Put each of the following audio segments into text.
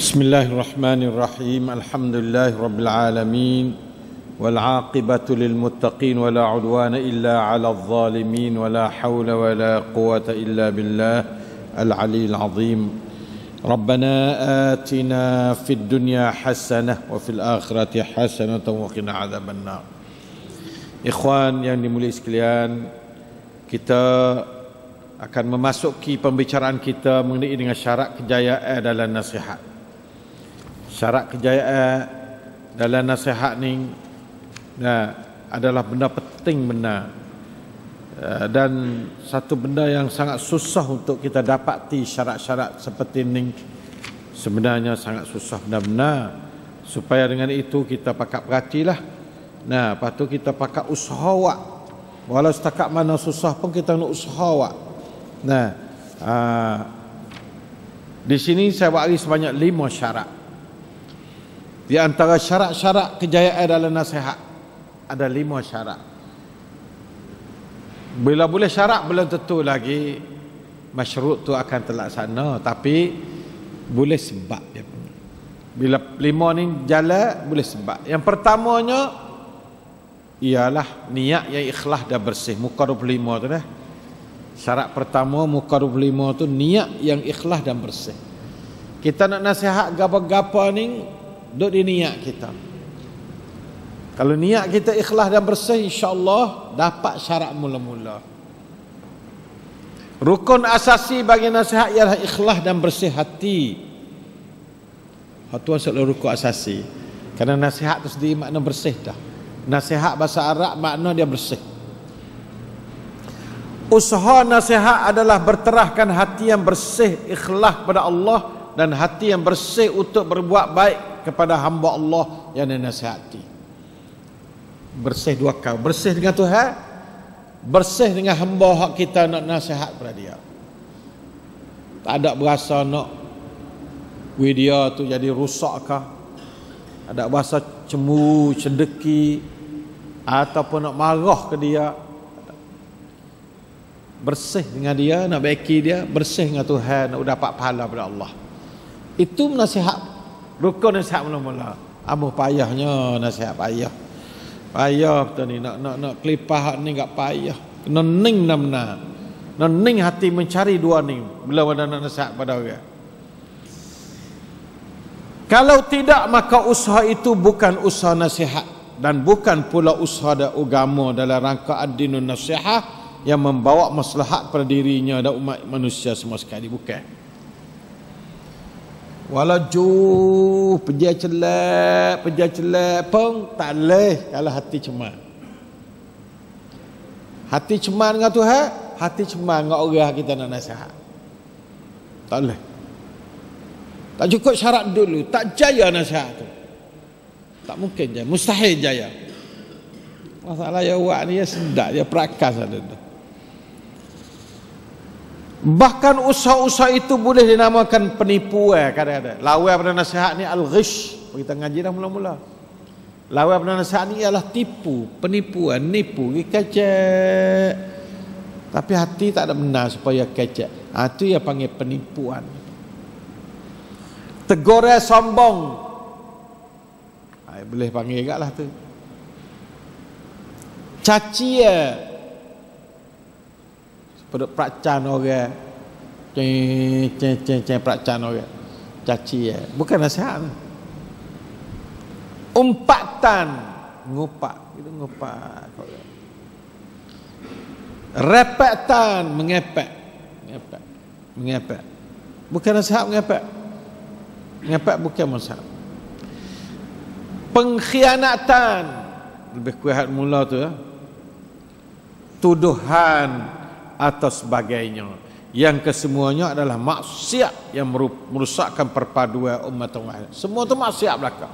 Bismillahirrahmanirrahim. Alhamdulillahirabbil alamin wal 'aqibatu lil muttaqin wala 'udwana illa 'alal zalimin wala haula wala quwwata illa billah al 'aliyyil 'azim. Rabbana atina fid dunya hasanah wa fil akhirati hasanah wa qina 'adzabannar. Ikhwan yang dimuliakan sekalian, kita akan memasuki pembicaraan kita mengenai dengan syarat kejayaan dalam nasihat. Syarat kejayaan dalam nasihat ni adalah benda penting benar, dan satu benda yang sangat susah untuk kita dapati. Syarat-syarat seperti ni sebenarnya sangat susah benar-benar. Supaya dengan itu kita pakat perhatilah. Lepas tu kita pakat usaha awak. Walau setakat mana susah pun kita nak usaha awak. Di sini saya bagi sebanyak 5 syarat. Di antara syarat-syarat kejayaan dalam nasihat ada 5 syarat. Bila boleh syarat belum tentu lagi masyrut tu akan terlaksana, tapi boleh sebab dia punya. Bila 5 ni jalan boleh sebab. Yang pertamanya ialah niat yang ikhlas dan bersih. Muka 25 tu dah. Syarat pertama muka 25 tu niat yang ikhlas dan bersih. Kita nak nasihat gapa-gapa ni duduk di niat kita. Kalau niat kita ikhlas dan bersih, insya-Allah dapat syarat mula-mula. Rukun asasi bagi nasihat ialah ikhlas dan bersih hati. Itu adalah rukun asasi. Kerana nasihat itu sendiri makna bersih dah. Nasihat bahasa Arab makna dia bersih. Usaha nasihat adalah berterahkan hati yang bersih, ikhlas kepada Allah, dan hati yang bersih untuk berbuat baik kepada hamba Allah yang dinasihati. Bersih 2 kali. Bersih dengan Tuhan, bersih dengan hamba hak kita nak nasihat pada dia. Tak ada berasa nak dia tu jadi rusak kah, ada berasa cemburu, cendeki, ataupun nak marah ke dia. Bersih dengan dia, nak baiki dia, bersih dengan Tuhan, nak dapat pahala pada Allah. Itu nasihat, rukun nasihat mula-mula. Amuh payahnya nasihat, payah betul ni, nak kelipah ni tak payah. Kena ning benar-benar, ning hati mencari 2 ni bila ada nak nasihat pada orang. Kalau tidak, maka usaha itu bukan usaha nasihat, dan bukan pula usaha agama dalam rangka ad-dinun nasihat yang membawa maslahat pada dirinya dan umat manusia semua sekali. Bukan. Walau peja celak pun tak boleh kalau hati cemar. Hati cemar dengan Tuhan, hati cemar dengan orang kita nak nasihat. Tak boleh. Tak cukup syarat dulu, tak jaya nasihat tu. Tak mungkin jaya, mustahil jaya. Masalah yang awak ni dia sedap, dia perakas ada tu. Bahkan usaha-usaha itu boleh dinamakan penipuan kadang-kadang. Lawan pada nasihat ni al-ghish. Kita ngaji dah mula-mula. Lawan pada nasihat ni ialah tipu, penipuan, nipu, kecek. Tapi hati tak ada benar supaya kecek. Itu yang panggil penipuan. Tegur sombong. Boleh panggil juga lah tu. Caci peduk peracan orang, peracan orang, caci bukan nasihat. Umpatan, ngupak, itu ngupak. Repetan, mengepek, bukan nasihat. Mengepek bukan nasihat. Pengkhianatan, lebih kuat mula tu ya. Tuduhan atau sebagainya, yang kesemuanya adalah maksiat yang merusakkan perpaduan umat Allah. Semua tu maksiat belaka.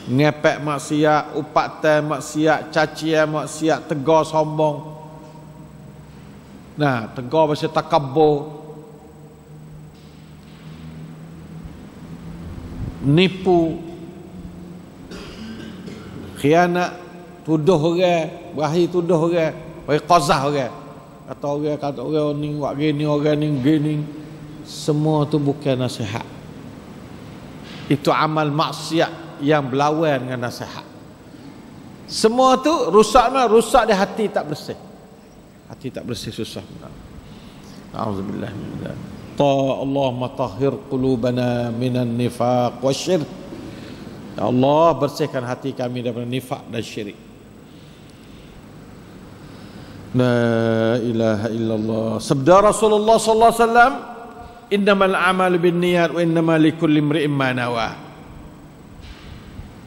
Ngepek maksiat, upatan maksiat, cacian maksiat, tegar sombong. Tegar bahasa takabur, nipu, khianat, tuduh orang, berakhir tuduh orang, bagi qazah orang. Kata orang ni buat gini, orang ni gini. Semua tu bukan nasihat. Itu amal maksiat yang berlawan dengan nasihat. Semua tu rusak di hati tak bersih. Hati tak bersih susah. A'udzubillah min dzalik. Allahumma tahhir qulubana minan nifaq wasyirk. Ya Allah, bersihkan hati kami daripada nifak dan syirik. La ilaha illallah. Sabda Rasulullah sallallahu alaihi wasallam, innamal a'malu binniyat wa innamal likulli imri'in ma nawa.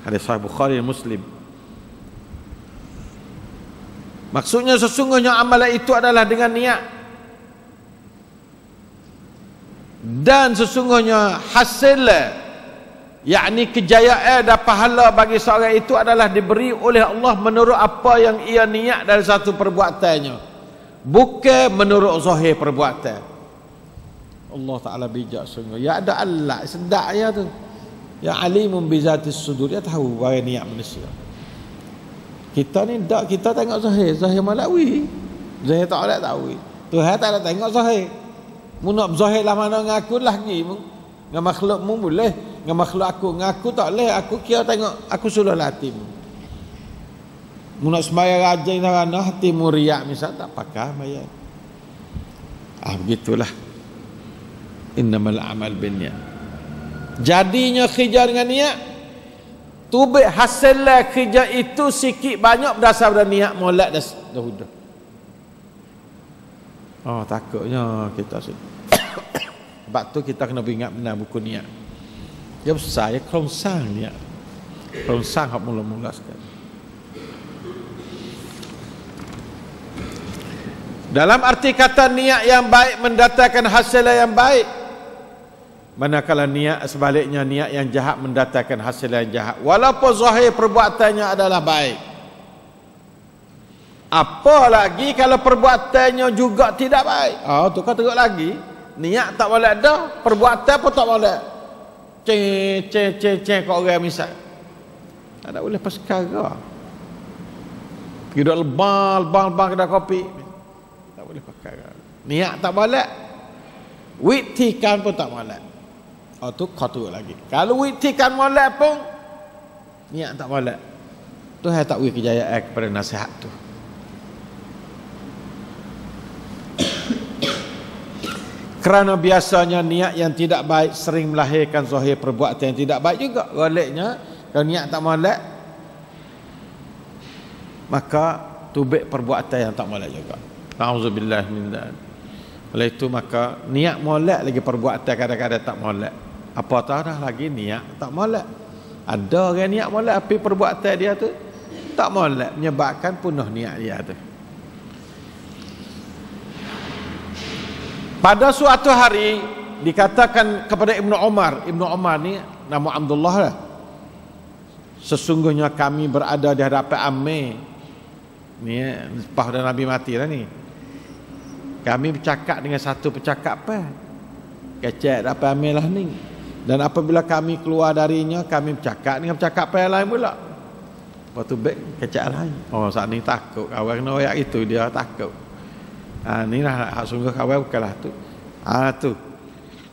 Hadis sahih Bukhari dan Muslim. Maksudnya sesungguhnya amalan itu adalah dengan niat. Dan sesungguhnya hasil, yakni kejayaan dan pahala bagi seorang itu adalah diberi oleh Allah menurut apa yang ia niat dari satu perbuatannya, bukan menurut zahir perbuatan. Allah Ta'ala bijak sungguh. Ya ada Allah sedap ya tu. Ya alimun bizatis sudur. Dia tahu bagaimana niat manusia. Kita ni tak, kita tengok zahir, zahir malawi. Zahir tak ada tahu. Tuhan tak ada tengok zahir. Mu nak zahir lah mana ngaku lagi mu. Dengan makhluk mu boleh, dengan makhluk aku. Ngaku tak boleh, aku kira tengok aku sudah hati mu. Mu nak sembahyang rajin sana hati mu riak misal tak pakai bayar. Begitulah. Innamal a'mal binniyat. Jadinya kerja dengan niat, tubik hasilnya kerja itu sikit banyak berdasar dari niat molek dah udah. Oh, takutnya kita sebab tu kita kena ingat benar buku niat. Dia besar, ya kerongsang niat. Kerongsang hak mula-mula sekali. Dalam arti kata niat yang baik mendatangkan hasil yang baik. Manakala niat sebaliknya, niat yang jahat mendatangkan hasil yang jahat. Walaupun zahir perbuatannya adalah baik. Apalagi kalau perbuatannya juga tidak baik. Tu kan teruk lagi. Niat tak boleh dah, perbuatan pun tak boleh. Ceng kat orang misal. Tak boleh perkara. Pergi duduk lebang kedai kopi. Tak boleh perkara. Niat tak boleh. Wiktikan pun tak boleh. Tu kotor lagi. Kalau wiktikan boleh pun niat tak boleh. Tuhan tak beri kejayaan kepada nasihat tu. Kerana biasanya niat yang tidak baik sering melahirkan zahir perbuatan yang tidak baik juga. Galiknya kalau niat tak molek, maka tubik perbuatan yang tak molek juga. Auzubillah min dzalik. Oleh itu maka niat molek lagi perbuatan kadang-kadang tak molek. Apatah dah lagi niat tak molek. Ada orang niat molek tapi perbuatan dia tu tak molek, menyebabkan punah niat dia tu. Pada suatu hari dikatakan kepada Ibnu Umar ni nama Abdullah lah. Sesungguhnya kami berada di hadapan Amir. Ni lepas dah Nabi mati lah ni. Kami bercakap dengan satu percakapan. Kecek hadapan Amir lah ni. Dan apabila kami keluar darinya, kami bercakap dengan percakapan yang lain pula. Lepas tu baik kecek lain. Saat ni takut. Kawan kena ayat itu dia takut. Ni lah hak sungguh kawan bukanlah tu. Tu.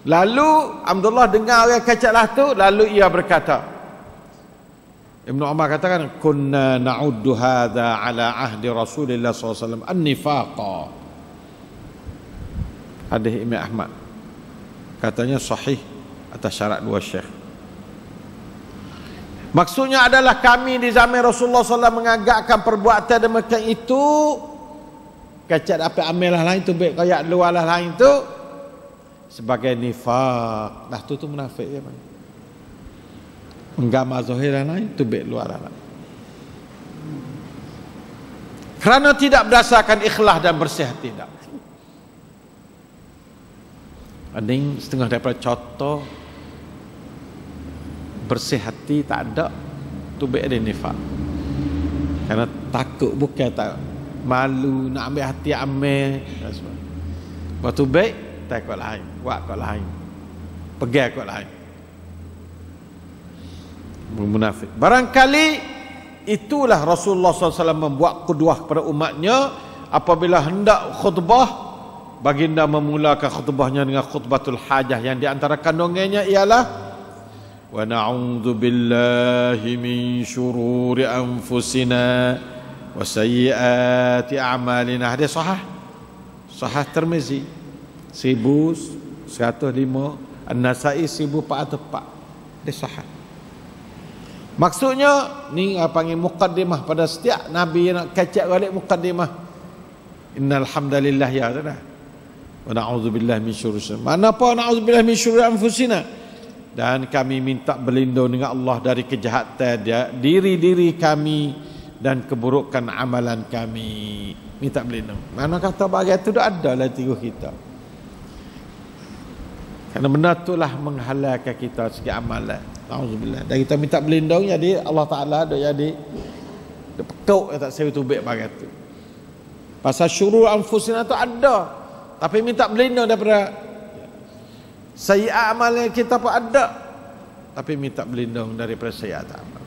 Lalu Abdullah dengar orang kecek lah tu, lalu ia berkata. Ibnu Umar katakan, kunna na'uddu hadha ala ahdi Rasulillah SAW an-nifaqa. Hadis Imam Ahmad. Katanya sahih atas syarat dua syekh. Maksudnya adalah kami di zaman Rasulullah SAW menganggapkan perbuatan demikian itu kecek apa amil lah lain tu baik kayak luar lah lain tu sebagai nifaq. Dah tu munafik ya man. Menggama zahir lah lain tu baik luar lah. Kerana tidak berdasarkan ikhlas dan bersih tidak. Ada yang setengah daripada contoh bersih hati tak ada, tu baik ada nifaq. Kerana takut bukan tak malu nak ambil hati amil. Lepas tu baik tak kot lain, buat kot lain, pegang kot lain. Munafik. Barangkali itulah Rasulullah SAW membuat qudwah kepada umatnya apabila hendak khutbah. Baginda memulakan khutbahnya dengan khutbatul hajah yang di antara kandungannya ialah wa na'udzu billahi min syururi anfusina wa sayyiati a'malina. Hadis sahih. Sahih Tirmizi 1105, An-Nasa'i 1404. Hadis sahih. Maksudnya ni panggil muqaddimah pada setiap nabi nak kacak balik muqaddimah. Innal hamdalillah ya dah. Wa na'udzubillahi min syururi. Mana apa na'udzubillahi min syururi anfusina? Dan kami minta berlindung dengan Allah dari kejahatan diri-diri kami dan keburukan amalan kami. Minta berlindung. Mana kata bahagian itu dah ada lah tiga kita. Kerana benda itulah menghalalkan kita segi amalan. Alhamdulillah. Dan kita minta berlindung, jadi Allah Ta'ala dah jadi pekuk tak saya tubik bahagian itu. Pasal syurur anfusina tu ada, tapi minta berlindung daripada sayyiat amalan kita pun ada, tapi minta berlindung daripada sayyiat amal.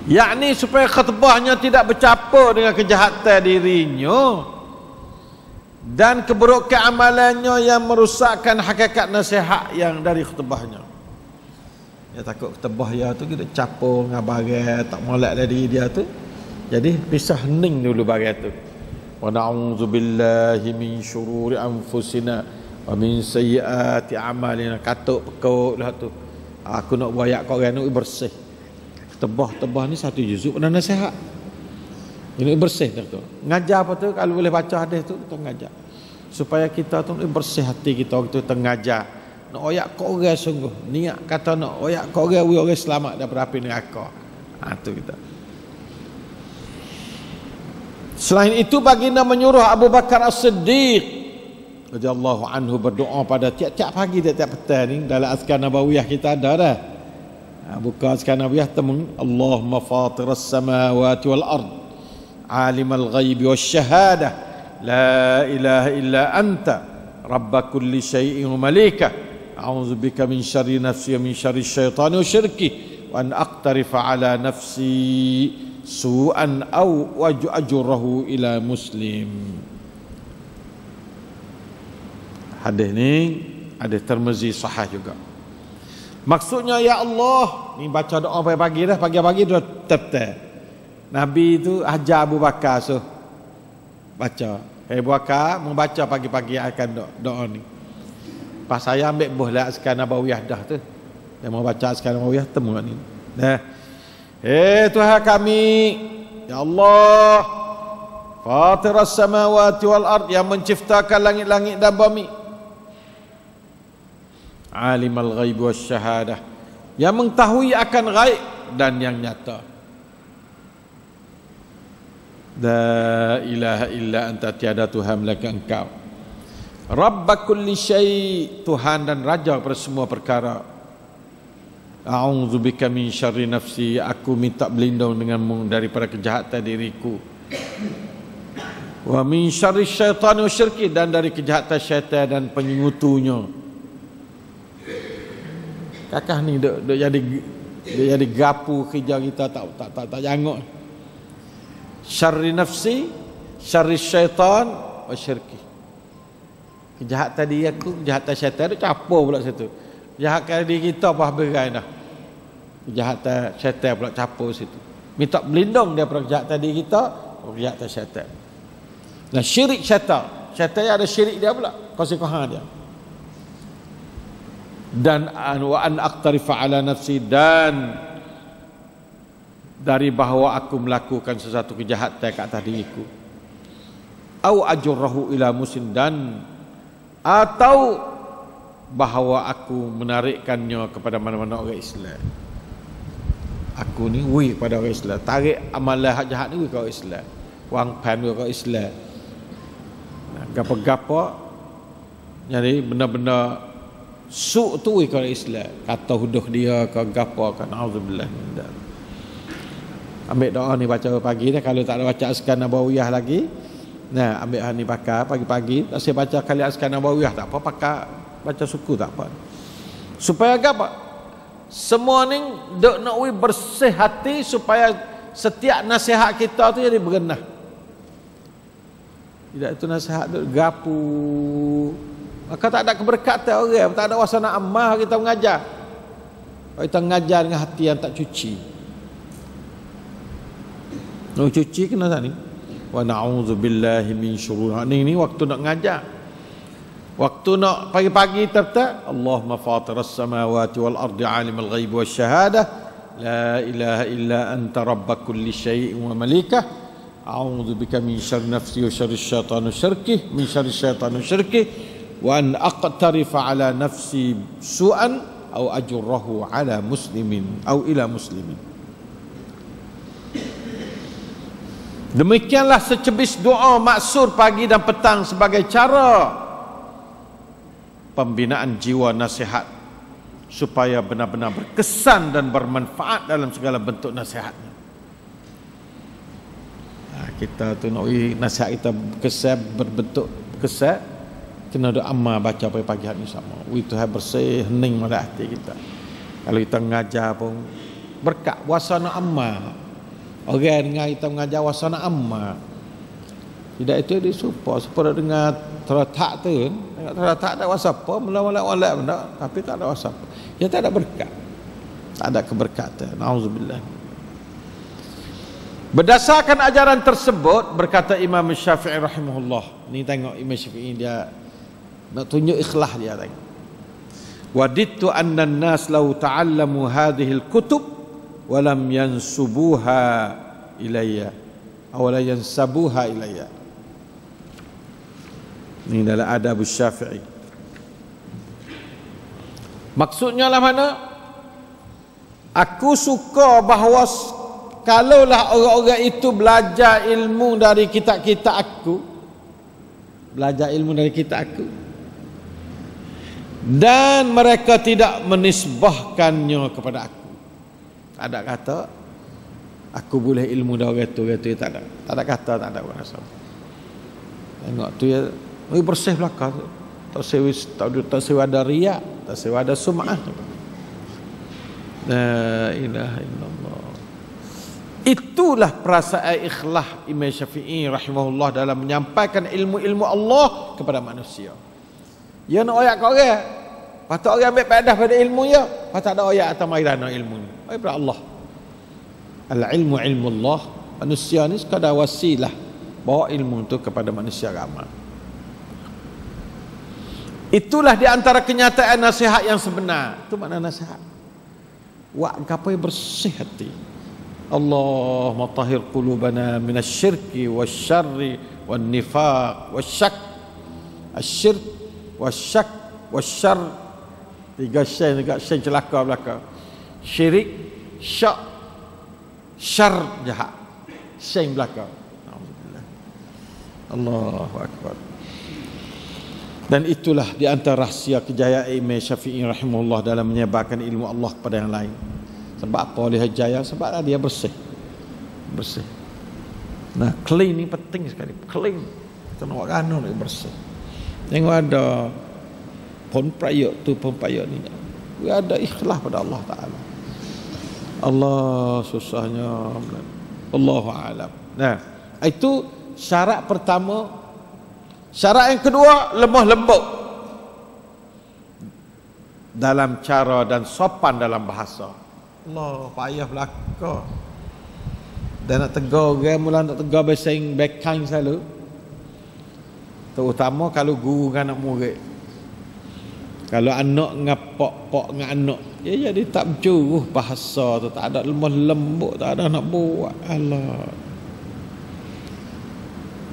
Yakni supaya khatbahnya tidak bercampur dengan kejahatan dirinya dan keburukan amalannya yang merosakkan hakikat nasihat yang dari khutbahnya. Dia takut khutbah dia tu kita capur dengan bagai tak molek dari dia tu. Jadi pisah hening dulu bagai tu. Wa na'udzubillahi min syururi anfusina wa min sayyiati a'malina. Katuk pekuk dah tu. Aku nak buat kau orang ni bersih. Khutbah ni satu juzuk pada nasihat. Ini bersih tu. Ngajar apa tu? Kalau boleh baca hadis tu kita ngajar. Supaya kita tu bersih hati kita waktu kita ngajar. Nak oyak kau orang sungguh. Niat kata nak oyak kau orang selamat daripada api neraka. Tu kita. Selain itu baginda menyuruh Abu Bakar As-Siddiq radhiyallahu anhu berdoa pada tiap-tiap pagi tiap-tiap petang ni dalam azkar nabawiyah kita ada dah. Buka azkar nabawiyah temu Allahumma fatiras samawati wal ard alimul ghaibi wasyahadah la ilaha illa anta rabb kulli syai'in wa malika a'udzu bika min syarri nafsi wa min syarri syaitani wa syirki wa an aqtarifa ala nafsi su'an aw ajurahu ila muslim. Hadis ni hadis Tirmizi sahih juga. Maksudnya ya Allah, ni baca doa pagi-pagi dah, pagi-pagi dah tetap. Nabi itu ajar Abu Bakar baca. Abu Bakar membaca pagi-pagi akan doa ni. Pas saya ambil buhlah azkar nabawiyah dah tu. Dia mau baca azkar nabawiyah temu ni. Nah. Tuhan kami, ya Allah, Fatiras samawati wal ard yang menciptakan langit-langit dan bumi. Alimul ghaib wasyahadah yang mengetahui akan gaib dan yang nyata. La ilaha illa anta tiada Tuhan melainkan engkau. Rabb kulli syai' Tuhan dan raja pada semua perkara. A'udzu bika min syarri nafsi, aku minta berlindung denganmu daripada kejahatan diriku. Wa min syarri syaitani wa syirki, dan dari kejahatan syaitan dan penyekutunya. Kakak ni duk jadi gapu kerja kita tak jangok. Syarri nafsi, syarri syaitan wa syirki. Kejahatan diri aku, kejahatan syaitan tu capur pula situ. Kejahatan diri kita apa habis dah. Kejahatan syaitan pula capur situ. Minta berlindung daripada kejahatan diri kita, kejahatan syaitan. Nah, syirik syaitan. Syaitan ada syirik dia pula, konsekuensi dia. Dan wa an aqtarifa ala nafsi, dan dari bahawa aku melakukan sesuatu kejahatan ke atas diriku, au ajurrahu ila muslim, dan atau bahawa aku menarikkannya kepada mana-mana orang Islam. Aku ni wui pada orang Islam, tarik amalan hak jahat ni wui ke orang Islam, wang pan ke orang Islam. Gapa-gapa jadi benda-benda suk tu wui ke orang Islam, kata huduh dia ke gapa ke, auzubillah min dzalik. Ambil doa ni baca pagi dah. Kalau tak ada baca azkar nabawiyah lagi, nah ambil ni pakar pagi-pagi. Tak saya baca kali azkar nabawiyah tak apa, pakar baca suku tak apa. Supaya apa? Semua ni dok nak bersih hati, supaya setiap nasihat kita tu jadi berenah. Tidak itu nasihat dok gapu. Maka tak ada keberkatan orang, tak ada wasana ammah kita mengajar. Kalau kita mengajar dengan hati yang tak cuci. Nak cuci kena tak ni? Wa na'udzubillahi min syururi. Ni waktu nak mengajar. Waktu nak pagi-pagi tertak, Allahumma fatiras samawati wal ardi alimul ghaib wasyahadah, la ilaha illa anta rabb kulli syai'in wa malikah, a'udzu bika min syarri nafsi wa syarri syaitanir syirki, min syarri syaitanir syirki, wa an aqtarifa ala nafsi su'an aw ajurrahu ala muslimin aw ila muslimin. Demikianlah secebis doa maksur pagi dan petang sebagai cara pembinaan jiwa nasihat supaya benar-benar berkesan dan bermanfaat dalam segala bentuk nasihatnya. Kita tu nak nasihat kita kesan berbentuk kesan, kena doa amma baca pagi hari ni sama. Itu hai bersih hening pada hati kita. Kalau kita mengajar pun berkat wasana amma. Orang dengar kita mengajar wasana amma. Tidak itu dia supaya dengar teratak tu kan. Teratak tak WhatsApp, mula-mula benda, tapi tak ada WhatsApp. Ya tak ada berkat. Tak ada keberkatan. Nauzubillah. Berdasarkan ajaran tersebut, berkata Imam Syafi'i rahimahullah. Ni tengok Imam Syafi'i dia nak tunjuk ikhlas dia tengok. Wadittu anna an-nas law ta'allamu hadhihi al-kutub wa lam yansubuha ilayya aw la yansabuha ilayya. Ini adalah adab Syafi'i. Maksudnya lah mana? Aku suka bahawa kalaulah orang-orang itu belajar ilmu dari kitab-kitab aku, belajar ilmu dari kitab aku, dan mereka tidak menisbahkannya kepada aku. Tak ada kata aku boleh ilmu dari orang itu, tak ada. Tak ada kata, tak ada rasa. Tengok tu ya, bersih belakang. Tak sewa ada riak, tak sewa ada sum'ah. La ilaha illallah. Itulah perasaan ikhlas Imam Syafi'i rahimahullah dalam menyampaikan ilmu-ilmu Allah kepada manusia. Ya nak ayat kau orang, patut orang ambil faedah pada ilmu ya, patut ada ayat atau mairana ilmu ni. Daripada Allah. Al-ilmu ilmullah. Manusia ni sekadar wasilah bawa ilmu itu kepada manusia ramai. Itulah di antara kenyataan nasihat yang sebenar. Itu makna nasihat. Wa gapai bersih hati. Allahumma tahhir qulubana minasyirki wasyarri wan nifaq wasyak. Asyirk wasyak wasyarr. Tiga syai celaka belaka. Syirik, syak, syarr jahat. Syai belaka. Alhamdulillah. Allahu akbar. Dan itulah di antara rahsia kejayaan Imam Syafi'i rahimahullah dalam menyebarkan ilmu Allah kepada yang lain. Sebab apa dia jaya? Sebab dia bersih. Bersih. Nah, clean ni penting sekali. Clean. Kita nak rana dia bersih. Tengok ada pun prayuk tu pun prayuk ni. Dia ada ikhlas pada Allah Ta'ala. Allah susahnya. Allahu a'lam. Nah, itu syarat pertama. Syarat yang kedua, lemah lembut dalam cara dan sopan dalam bahasa. Allah, payah belaka. Dan nak tegur orang, mula nak tegur bahasa yang backkind selalu. Terutama kalau guru dengan anak murid. Kalau anak dengan pok dengan anak, ya dia tak berjuruh bahasa tu, tak ada lemah lembut, tak ada nak buat. Allah.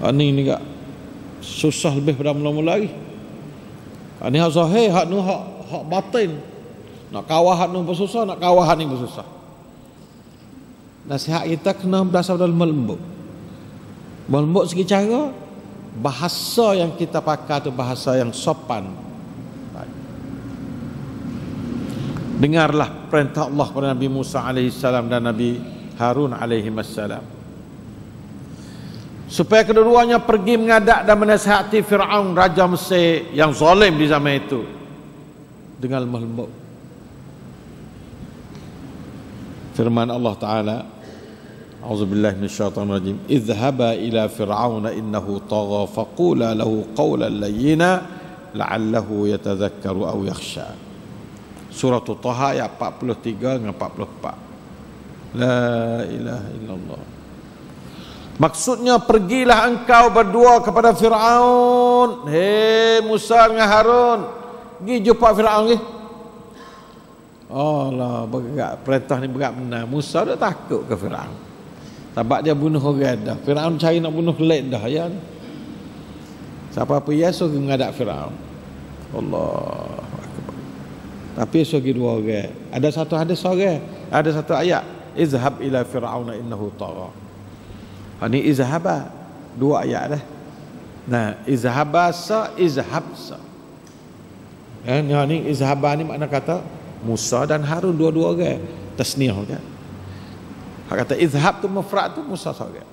Ini ni kak susah lebih pada mula-mula lagi. Ini hak zahir, hak nu hak batin. Nak kawah hak nu bersusah, nak kawah hak ni bersusah. Nasihat kita kena berasal dari lembut. Lembut segi cara, bahasa yang kita pakai tu bahasa yang sopan. Dengarlah perintah Allah kepada Nabi Musa alaihissalam dan Nabi Harun alaihissalam. Supaya kedua-duanya pergi mengadap dan menasihati Fir'aun Raja Mesir yang zalim di zaman itu dengan lemah lembut. Firman Allah Ta'ala, A'udzubillahi minasyaitonir rajim, idhhaba ila fir'auna innahu tagha faqula lahu qawlan layyina la'allahu yatadhakkaru aw yakhsha. Surah Taha ayat 43 dengan 44. La ilaha illallah. Maksudnya, pergilah engkau berdua kepada Fir'aun. Hei Musa dengan Harun, pergi jumpa Fir'aun ni. Allah, berat, perintah ni berat benar. Musa dah takut ke Fir'aun, sebab dia bunuh orang dah. Fir'aun cari nak bunuh kelik dah ya. Siapa-apa ya suruh menghadap Fir'aun. Allah Akbar. Tapi suruh dua orang. Ada satu hadis seorang, ada satu ayat, izhab ila fir'auna innahu tagha. Ini izhaba, dua ayat dah. Nah, izhaba sa, izhab sa. Ni izhaba ni makna kata Musa dan Harun, dua-dua orang. Tasniah kan. Hak kata izhab tu mufrad tu Musa seorang.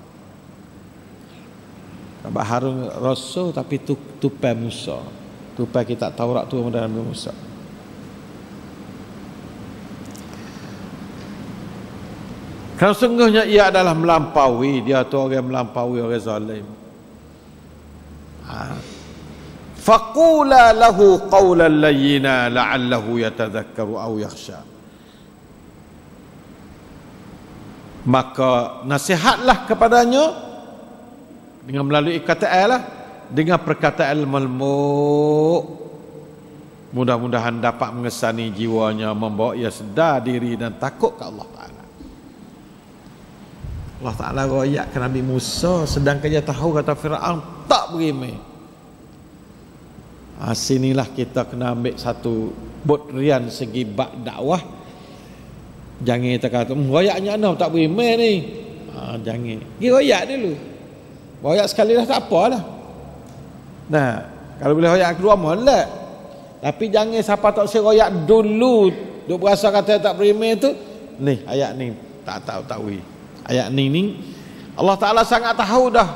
Sebab Harun rasul tapi tupai Musa. Tupai kitab Taurat tu dalam Musa. Kerana sungguhnya ia adalah melampaui, dia tu orang melampaui, orang zalim. Faqula lahu qawlan layyina la'allahu yatadhakkaru aw yakhsha. Maka nasihatlah kepadanya dengan melalui perkataan lah, dengan perkataan lembut. Mudah-mudahan dapat mengesani jiwanya, membawa ia sedar diri dan takut ke Allah Ta'ala. Allah Ta'ala royak ke Nabi Musa, sedangkan dia tahu kata Fir'aun tak berimeh. Sinilah kita kena ambil satu botrian segi bab dakwah. Jangan kita kata royaknya anda tak berimeh ni. Jangan, pergi royak dulu. Royak sekali dah tak apa lah. Nah, kalau boleh royak kedua molek. Tapi jangan siapa tak usah royak dulu, duk berasa kata tak berimeh tu. Ni ayat ni tak tahu. Ayat ni Allah Ta'ala sangat tahu dah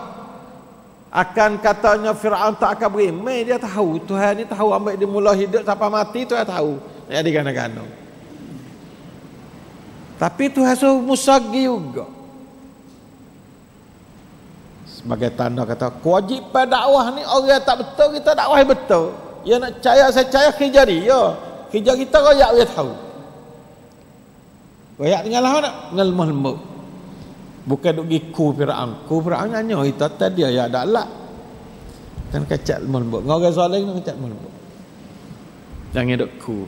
akan katanya Fir'aun tak akan berimeh. Dia tahu, Tuhan ni tahu, ambil dia mula hidup sampai mati Tuhan tahu. Jadi gana-gana. Tapi Tuhan suruh Musa pergi juga. Sebagai tanda kata kewajipan dakwah ni, orang tak betul kita dakwah betul. Dia nak percaya, saya percaya kerja dia. Kerja kita royak dia tahu. Royak tinggal lah nak ngelmah-lemah. Bukan duk pergi ku Fir'aun. Ku Fir'aun hanya kita tadi ya ada lah. Kan kacak lembut. Ngau orang zalim nak kacak lembut. Jangan duk ku.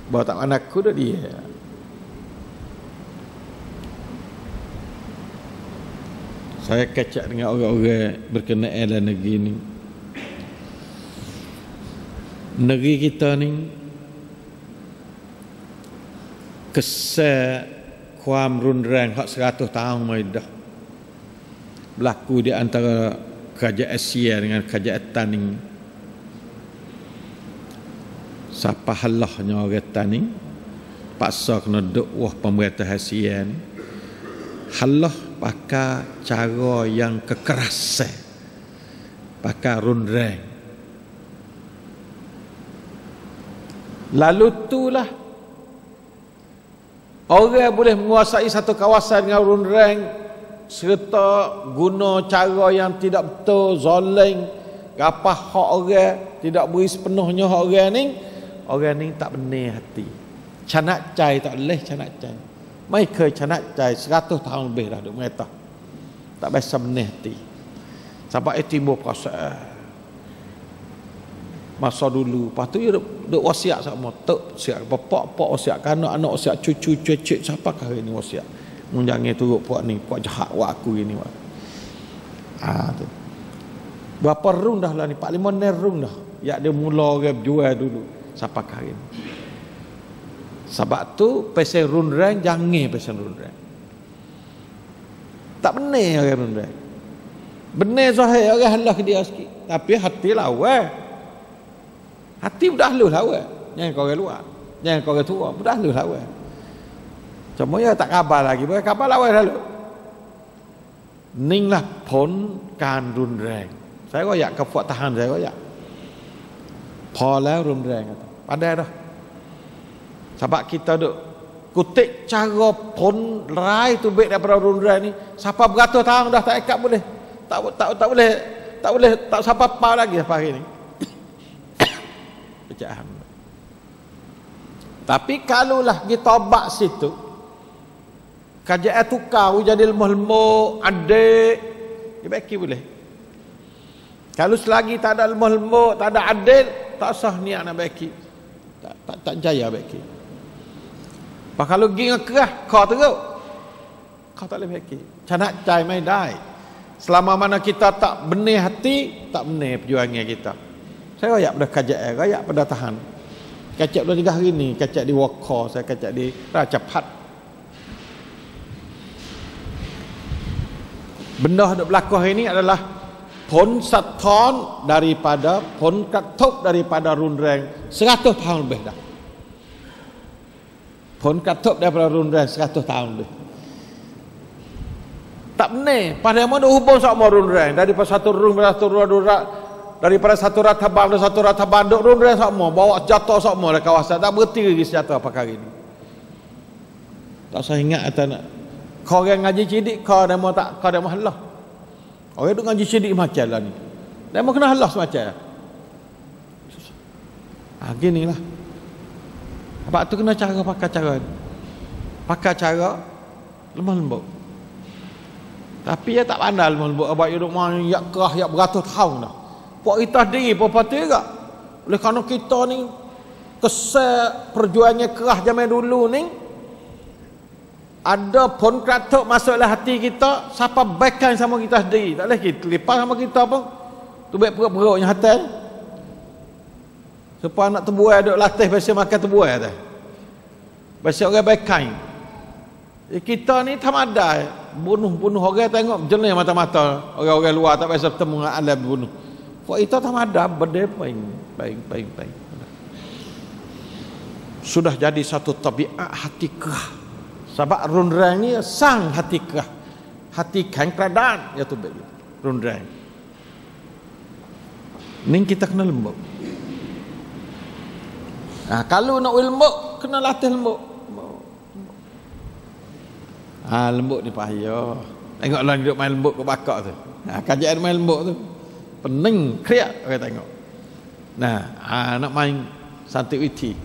Bawa tak mana ku dah dia. Saya kacak dengan orang-orang berkenaan dalam negeri ni. Negeri kita ni kesal kuam rundrang hak 100 tahun mai dah berlaku di antara kerajaan Asia dengan kerajaan Taning. Siapa halahnya orang Taning paksa kena duk wah pemerintah Asia ni. Halah pakai cara yang kekerasan, pakai rundrang. Lalu itulah orang boleh menguasai satu kawasan dengan rundrang serta guna cara yang tidak betul, zalim, gapah hak orang, tidak beri sepenuhnya hak orang ni. Orang ni tak benar hati. Canak cai tak boleh canak cai. Mai ke canak cai 100 tahun lebih dah duk mereka. Tak biasa benar hati. Sampai timbul perasaan masa dulu. Lepas tu dia duk wasiat sama tok, wasiat bapak, wasiat anak, wasiat cucu, cicit, siapa kah ini wasiat. Mun jangan turut puak ni, puak jahat wak aku ini wak. Tu. Berapa rung dah lah ni? 4-5 rung dah. Ya dia mula orang jual dulu. Siapa kah ini? Sebab tu pesen rundrang, jangan pesen rundrang. Tak benar orang rundrang. Benar zahir orang halah dia sikit. Tapi hati lawan. Hati budak halus lawan. Jangan kau orang luar. Jangan kau orang tua. Budak halus lawan. Cuma ya tak kabar lagi. Bukan kabar lawan lalu. Ning lah pon kan rundrang. Saya royak kepuat tahan saya royak. พอแล้วรุนแรงpadai dah. Sebab kita duk kutip cara pon rai tu baik daripada rundrang ni. Siapa beratus tahun dah tak ikat boleh. Tak boleh. Tak siapa apa lagi sampai hari ni. Pecahan. Tapi kalaulah kita tobat situ, kerajaan tukar jadi lemah-lemah, adik, dibaiki boleh. Kalau selagi tak ada lemah-lemah, tak ada adil, tak sah niat nak baiki. Tak jaya baiki. Pak kalau pergi dengan kerah, kau teruk, kau tak boleh baiki. Canak cai mai dai. Selama mana kita tak benih hati, tak benih perjuangan kita. Saya rayak pada kerajaan, rayak pada tahan. Kacak 2-3 hari ni, kacak di Waka, saya kacak di Raja Phat. Benda yang berlaku hari ini adalah pon saton daripada pon katup daripada runreng 100 tahun lebih dah. Pon katup daripada runreng 100 tahun lebih. Tak benar. Pada mana hubung sama runreng daripada satu run satu run daripada satu ratabang dan satu ratabang duk runreng sama, bawa senjata sama dari kawasan, tak berhenti lagi senjata apa kali ni. Tak usah ingat atau nak kau yang ngaji cidik kau dah mau tak kau dah mau halah. Orang duk ngaji cidik macam lah ni. Dah mau kena halah semacam. Ginilah. Sebab tu kena cara pakai cara lemah lembut. Tapi dia tak pandai lemah lembut. Abang dia duk main yak kerah yak beratus tahun dah. Pak kita diri apa juga. Oleh kerana kita ni kesal perjuangan kerah zaman dulu ni, ada pun kratuk masuklah hati kita, siapa baikkan sama kita sendiri. Tak boleh kita lepas sama kita pun tu baik perut-perutnya hati. Supaya anak terbuai duk latih biasa makan terbuai tu. Biasa orang baikkan. Kita ni tamadai bunuh orang tengok jernih mata-mata. Orang-orang luar tak biasa bertemu dengan alam bunuh. Kok itu tamadai benda baik. Sudah jadi satu tabiat hati kerah. Sebab runreng ni sang hati kerah. Hati kan keradaan ya tu baik. Runreng. Ni kita kena lembut. Kalau nak lembut kena latih lembut. Lembut ni payah. Tengok orang duduk main lembut ke bakak tu. Kajian main lembut tu pening kriak orang tengok. Nak main santiwiti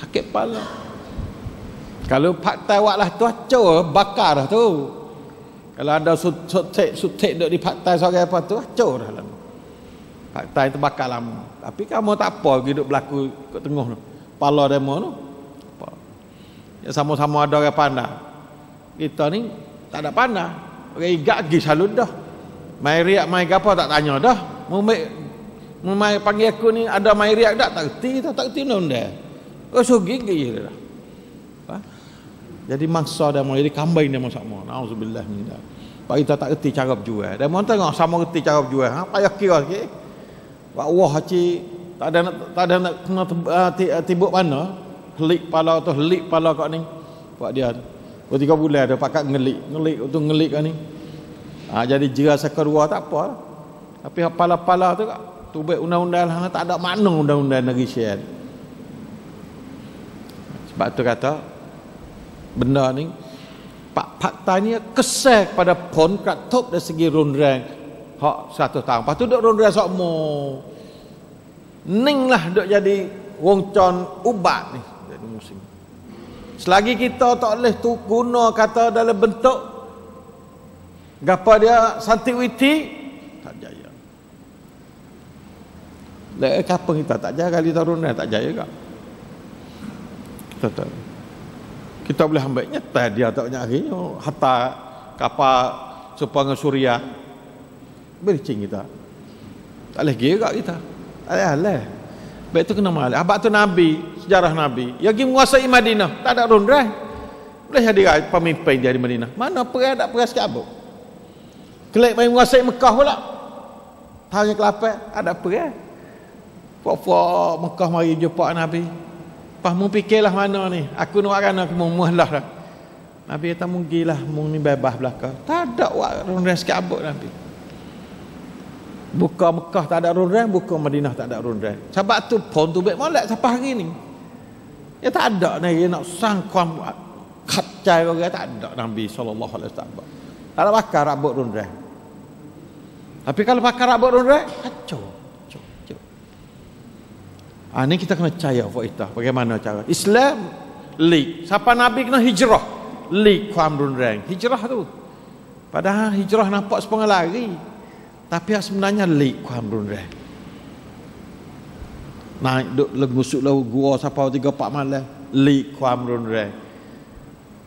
sakit kepala. Kalau fakta awak lah tu acur bakar dah tu. Kalau ada sutek duduk di fakta seorang apa tu acur dah lah. Fakta itu bakar lama. Tapi kamu tak apa hidup berlaku kat tengah tu. Pala demo tu. Ya sama-sama ada orang pandai. Kita ni tak ada pandai. Orang igak pergi salud dah. Mai riak mai gapo tak tanya dah. Mai panggil aku ni ada mai riak tak erti nonda. So gigi dah. Jadi mangsa dah mau jadi kambing dia mau sama. Nauzubillah min dzalik. Pak kita tak erti cara berjual. Dia mau tengok sama erti cara berjual. Payah kira sikit. Pak wah haci tak ada nak kena tibuk mana. Helik pala kau ni. Pak dia. 3 bulan dah pakat ngelik kau ni. Jadi jera sekedua tak apa. Tapi pala-pala tu tubik undang-undang lah, tak ada makna undang-undang negeri Syed. Sebab tu kata benda ni faktanya kesal pada pon katup dari segi runreng hak 100 tahun. Lepas tu duk runreng sokmo. Ning lah duk jadi wong con ubat ni jadi musim. Selagi kita tak boleh tu guna kata dalam bentuk gapa dia santiwiti tak jaya. Lek kapan kita tak jaya kali tarunnya tak jaya juga. Kita boleh ambil nyata dia tak banyak hari hatta kapal supaya Suria bercing kita. Tak boleh gira kita. Tak boleh. Baik tu kena malih. Abang tu Nabi, sejarah Nabi. Yang pergi menguasai Madinah, tak ada runreng. Boleh jadi pemimpin dia di Madinah. Mana perang tak perang sekabut. Kelak main menguasai Mekah pula. Tahun ke-8 ada perang. Puak-puak Mekah mari jumpa Nabi. Pas mu fikirlah mana ni. Aku nak akan aku muahlah dah. Nabi kata mungkinlah mung ni bebas belaka. Tak ada runreng sekabut Nabi. Buka Mekah tak ada runreng, buka Madinah tak ada runreng. Sebab tu pun tu baik molek sampai hari ni. Ya tak ada ni nak sangkuan kacai orang tak ada Nabi sallallahu alaihi wasallam. Kalau bakar rambut runreng. Tapi kalau bakar rambut runreng, kacau. Ni kita kena percaya faedah. Bagaimana cara? Islam lead. Siapa Nabi kena hijrah. Leadความรุนแรง. Hijrah tu. Padahal hijrah nampak sepengah lari. Tapi sebenarnya leadความรุนแรง. Naik duk legusuk lau gua sampai 3-4 malam. Leadความรุนแรง.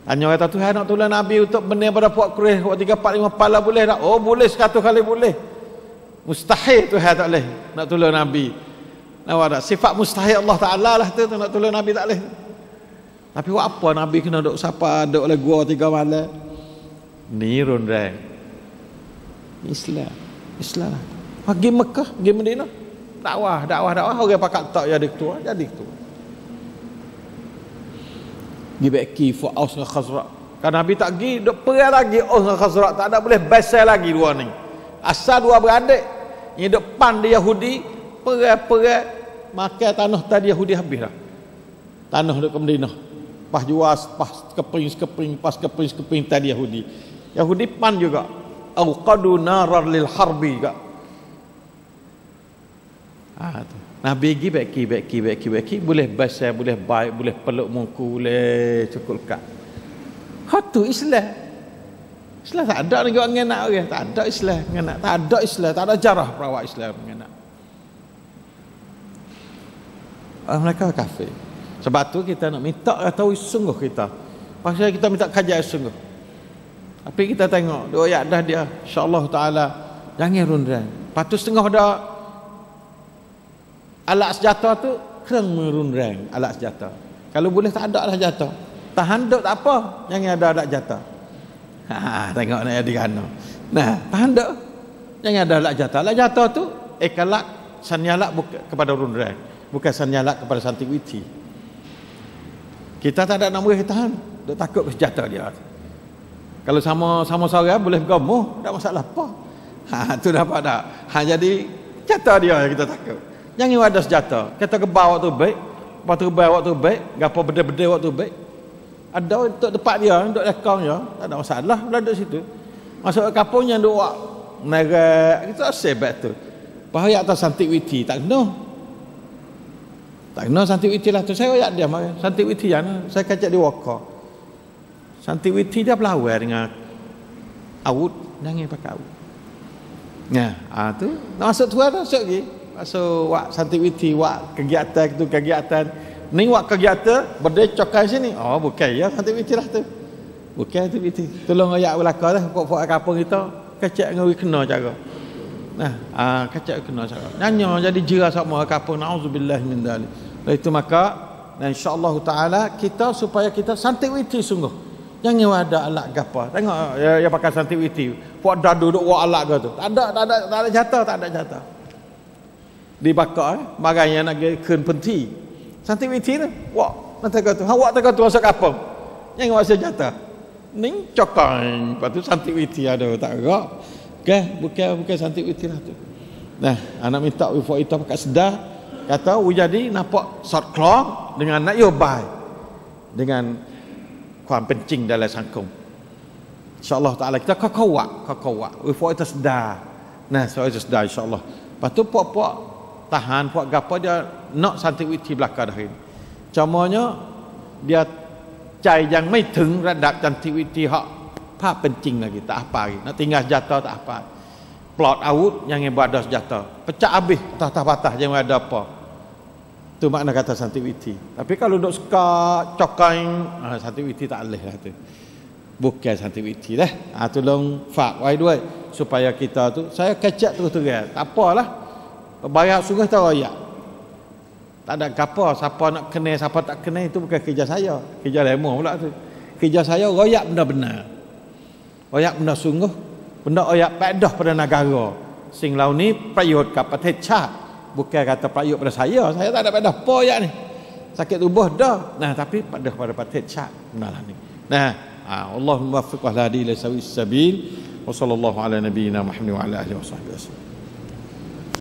Tanya kata Tuhan nak tolong Nabi untuk benar pada puak Quraisy 3-4-5 pala boleh tak? Oh boleh, 100 kali boleh. Mustahil Tuhan tak boleh nak tolong Nabi. Nampak tak? Sifat mustahil Allah Ta'ala lah tu nak tolong Nabi tak boleh. Tapi buat apa Nabi kena duk sapa duk oleh gua 3 malam? Ni run rang. Islam lah. Pergi Mekah, pergi Madinah. Dakwah orang pakat tak jadi ketua. Dibeki for Aus dengan Khazraj. Kan Nabi tak pergi, duk perang lagi Aus dengan Khazraj, tak ada boleh basal lagi dua ni. Asal dua beradik yang depan dia Yahudi, perang makan tanah tadi Yahudi habis dah. Tanah dekat Madinah. Pas jual, pas keping tadi Yahudi. Yahudi pan juga. Auqadu narar lil harbi juga. Tu. Nabi beki boleh basah, boleh baik, boleh peluk muka, boleh cukul kat. Tu Islam. Islam tak ada lagi orang nak orang, tak ada Islam nak, tak ada Islam, tak ada jarah perawat Islam nak. Mereka kafir. Sebab tu kita nak minta tahu sungguh kita. Pasal kita minta kajian sungguh. Tapi kita tengok dua ayat dah dia, insya-Allah taala jangan rundang. Patut setengah dah alat senjata tu kena merundrang alat senjata. Kalau boleh tak ada alat senjata. Tahan duk tak apa, jangan ada alat senjata. Tengok nak jadi kana. Nah, tahan duk. Jangan ada alat senjata. Alat senjata tu ekalat sanyalak kepada rundrang, bukan sanyalak kepada santiwiti. Kita tak ada nak boleh tahan, duk takut ke senjata dia. Kalau sama seorang boleh bergamuh, tak masalah apa. Tu dapat tak? Jadi senjata dia yang kita takut. Jangan ada senjata. Kata kebal waktu baik, lepas tu kebal waktu baik, gapo beda-beda waktu baik. Ada untuk tempat dia, untuk lekang dia, tak ada masalah bila duduk situ. Masuk ke kampung yang duk merah, kita sebab tu. Bahaya atas santiwiti, tak kena. Tak kena santiwiti lah tu. Saya ayat dia mari. Santiwiti yang saya kacak di Waka. Santiwiti dia berlawan dengan awud, jangan pakai awud. Nah, tu nak masuk tu ada masuk lagi. So wak santiwiti wak kegiatan ni wak kegiatan berdecokai sini. Oh bukan ya santiwiti lah tu. Bukan santiwiti. Tolong ayat belaka dah pok-pok kampung kita kecak ngawi kena cara. Nah, kecak kena cara. Nanya jadi jera sama kampung nauzubillah min dzalik. Itu maka dan insyaallah taala kita supaya kita santiwiti sungguh. Jangan ada alat gapa. Tengok ya pakai santiwiti. Pok dah duduk wak alat gitu. Tak ada jatah. Dibakar bagainya nak ken penti santiwiti tu wak nanti kata awak tak kata masuk kampung jangan masuk jatah ning cokai lepas tu santiwiti ada tak gerak bukan santiwiti lah tu. Nah anak minta wifo itu pakai sedar kata jadi nampak short clock dengan nak yobai dengan kuam pencing dalam sangkung insyaallah taala kita kakawak wifo itu sedar. Nah so itu sedar insyaallah lepas tu pok tahan puak gapo dia nak santiwiti belaka dah ini. Camanya dia cai yang ไม่ถึง ระดับ santiwiti hak pa pencing lagi tak apa lagi. Nak tinggal senjata tak apa. Plot awud yang buat ada senjata. Pecah habis atas patah jangan ada apa. Tu makna kata santiwiti. Tapi kalau duk suka cokai santiwiti tak boleh lah tu. Bukan santiwiti dah. Tolong fak wai dua supaya kita tu saya kecak terus-terang. Tak apalah. Bayar sungguh tahu ayat. Tak ada apa siapa nak kena siapa tak kena itu bukan kerja saya. Kerja lemah pula tu. Kerja saya royak benar-benar. Royak benar sungguh. Benda royak faedah pada negara. Sing lau ni prayut katประเทศ ชาติ. Bukan kata prayut pada saya. Saya tak ada faedah apa ayat ni. Sakit tubuh dah. Nah tapi pada ประเทศ ชาติ. Benarlah ni. Nah, Allahumma waffiq wa hadi ila sawis sabil. Wa sallallahu ala nabiyyina Muhammad wa ala alihi wa sahbihi wasallam.